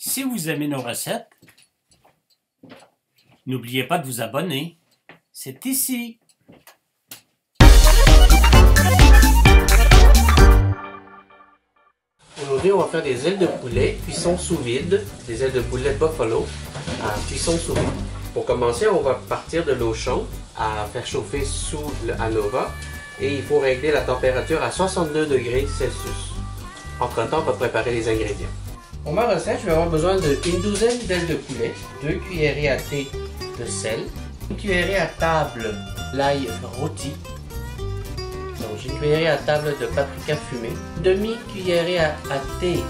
Si vous aimez nos recettes, n'oubliez pas de vous abonner. C'est ici. Aujourd'hui, on va faire des ailes de poulet cuisson sous vide, des ailes de poulet buffalo à cuisson sous vide. Pour commencer, on va partir de l'eau chaude à faire chauffer sous l'ANOVA et il faut régler la température à 62 degrés Celsius. Entre-temps, on va préparer les ingrédients. Pour ma recette, je vais avoir besoin d'une douzaine d'ailes de poulet, 2 cuillerées à thé de sel, une cuillerée à table l'ail rôti. Donc j'ai une cuillerée à table de paprika fumé, demi-cuillerée à thé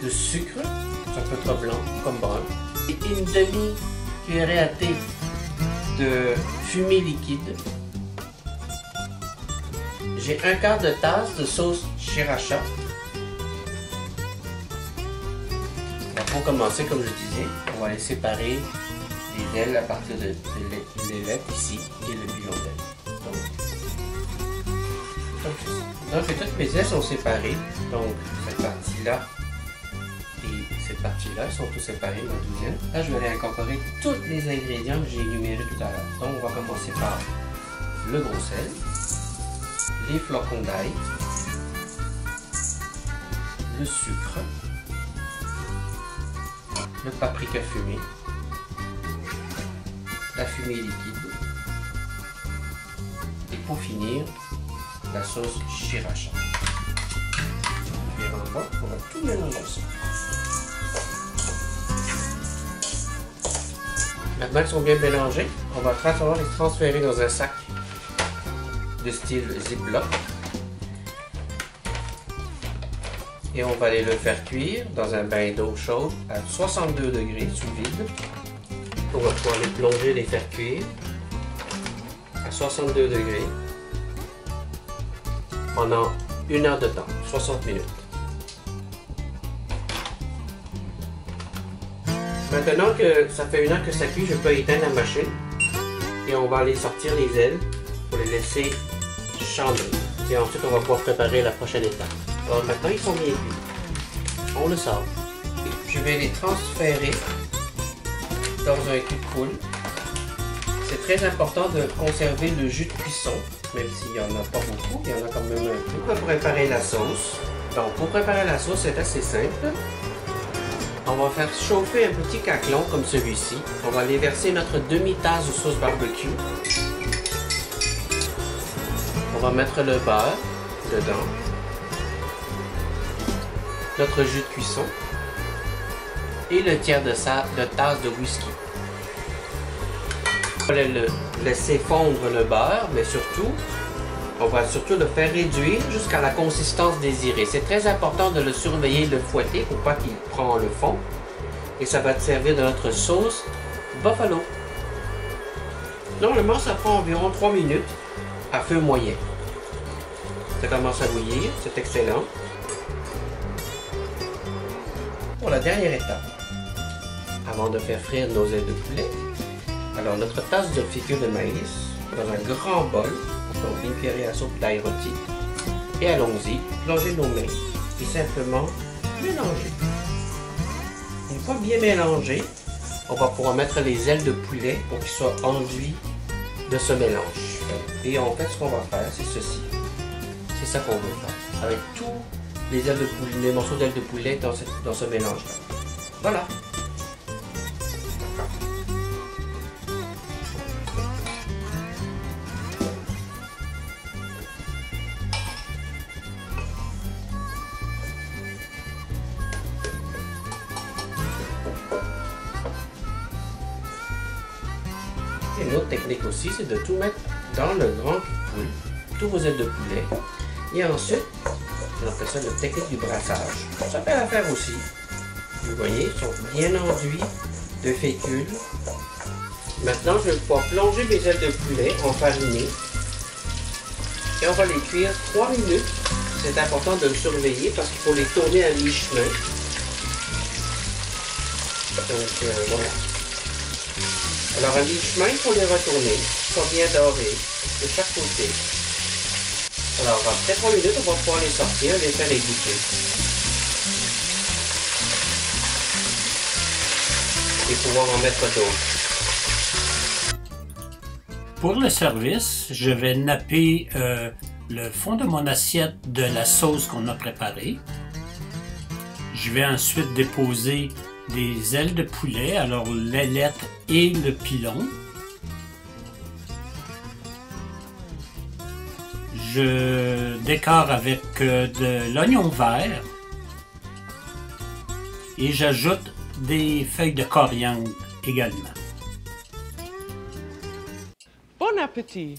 de sucre, ça peut être blanc comme brun, et une demi-cuillerée à thé de fumée liquide. J'ai un quart de tasse de sauce sriracha. Pour commencer, comme je disais, on va aller séparer les ailes à partir de l'ailette ici et le bouillon d'aile. Donc toutes mes ailes sont séparées. Donc cette partie-là et cette partie-là sont tous séparées, ma douzaine. Là, je vais aller incorporer tous les ingrédients que j'ai énumérés tout à l'heure. Donc on va commencer par le gros sel, les flocons d'ail, le sucre, le paprika fumé, la fumée liquide et pour finir, la sauce sriracha. Et on va tout mélanger ça. Maintenant qu'ils sont bien mélangés, on va les transférer dans un sac de style Ziploc. Et on va aller le faire cuire dans un bain d'eau chaude à 62 degrés sous vide. On va pouvoir les plonger, les faire cuire à 62 degrés pendant 1 heure de temps, 60 minutes. Maintenant que ça fait 1 heure que ça cuit, je peux éteindre la machine et on va aller sortir les ailes pour les laisser chander. Et ensuite, on va pouvoir préparer la prochaine étape. Alors maintenant, ils sont bien cuits. On le sort. Je vais les transférer dans un cul de poule. C'est très important de conserver le jus de cuisson, même s'il n'y en a pas beaucoup, il y en a quand même un peu. On va préparer la sauce. Donc pour préparer la sauce, c'est assez simple. On va faire chauffer un petit caclon comme celui-ci. On va aller verser notre demi-tasse de sauce barbecue. On va mettre le beurre dedans. Notre jus de cuisson et le tiers de tasse de whisky. On va laisser fondre le beurre, mais surtout, on va surtout le faire réduire jusqu'à la consistance désirée. C'est très important de le surveiller, de le fouetter pour pas qu'il prenne le fond. Et ça va servir de notre sauce buffalo. Normalement, ça prend environ 3 minutes à feu moyen. Ça commence à bouillir, c'est excellent. Pour la dernière étape, avant de faire frire nos ailes de poulet, alors notre tasse de fécule de maïs dans un grand bol, donc une cuillerée à soupe d'ail rôti, et allons-y, plongez nos mains et simplement mélanger. Une fois bien mélangé, on va pouvoir mettre les ailes de poulet pour qu'ils soient enduits de ce mélange. Et en fait, ce qu'on va faire, c'est ceci. C'est ça qu'on veut faire, avec tous les morceaux d'ailes de poulet dans ce mélange-là. Voilà. Et une autre technique aussi, c'est de tout mettre dans le grand poule, tous vos ailes de poulet. Et ensuite, on appelle ça la technique du brassage. Ça fait l'affaire aussi. Vous voyez, ils sont bien enduits de fécule. Maintenant, je vais pouvoir plonger mes ailes de poulet en farinée. Et on va les cuire 3 minutes. C'est important de le surveiller parce qu'il faut les tourner à mi-chemin. Donc, voilà. Alors, à mi-chemin, il faut les retourner. Ils sont bien dorés de chaque côté. Alors, après 3 minutes, on va pouvoir les sortir et les faire égoutter. et pouvoir en mettre d'autres. Pour le service, je vais napper le fond de mon assiette de la sauce qu'on a préparée. Je vais ensuite déposer des ailes de poulet, alors l'ailette et le pilon. Je décore avec de l'oignon vert et j'ajoute des feuilles de coriandre également. Bon appétit!